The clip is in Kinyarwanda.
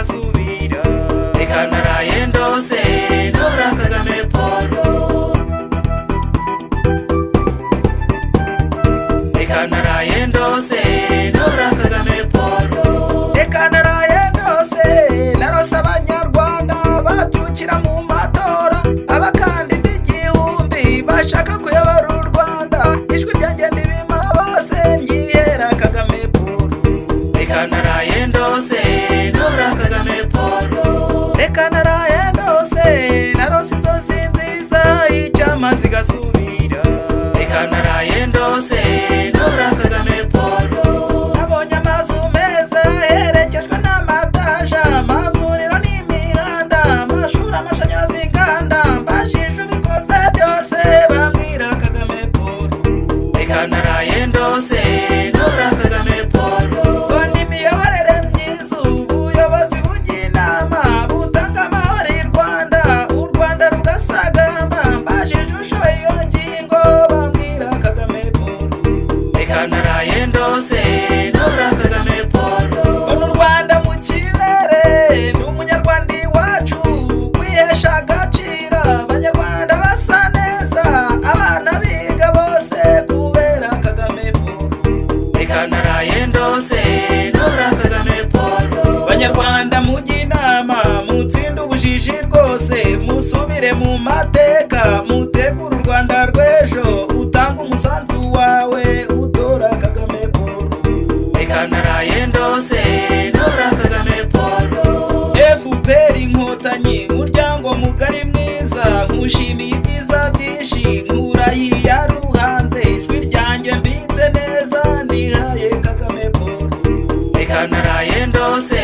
zigasubira. Reka naraye ndose Ntora Kagame Paul. Reka naraye ndose Ntora Kagame Paul. Reka naraye ndose narose abanyarwanda babyukira mu matora, abakandida igihumbi bashaka kuyobora u Rwanda. Ijwi ryanjye ndibima bose ngihera Kagame Paul. Reka naraye ndose Ntora Kagame Paul. Reka naraye ndose narose inzozi nziza icyama zigasubira. Reka naraye ndose Ntora Kagame Paul. Nabonye amazu meza herekejwe n'amataja, amavuriro n'imihanda, amashuri, amashanyarazi, inganda, mbajije ubikoze byose bambwira Kagame Paul. Reka naraye ndose Ntora Kagame Paul. Ngo ni imiyoborere myiza, ubuyobozi bujya inama, butanga amahoro i Rwanda, u Rwanda rugasagamba, mbajije ushoboye iyo ngingo bambwira Kagame Paul. Reka naraye ndose Ntora Kagame Paul. Ngo mu Rwanda mu kirere ndi umunyarwanda iwacu, kwihesha agaciro, abanyarwanda basa neza, abana biga bose kubera Kagame Paul. Reka naraye ndose Ntora Kagame Paul. Banyarwanda mujya inama, mutsinde ubujiji rwose, musubire mu mateka, mutegure u Rwanda rw'ejo, utanga umusanzu wawe utora Kagame Paul. Reka naraye ndose Ntora Kagame Paul. FPR Inkotanyi muryango mugari mwiza, nkushimiye ibyiza byinshi, nkurahiye ruhanze, ijwi ryanjye mbitse neza ndihaye Kagame Paul. Reka naraye ndose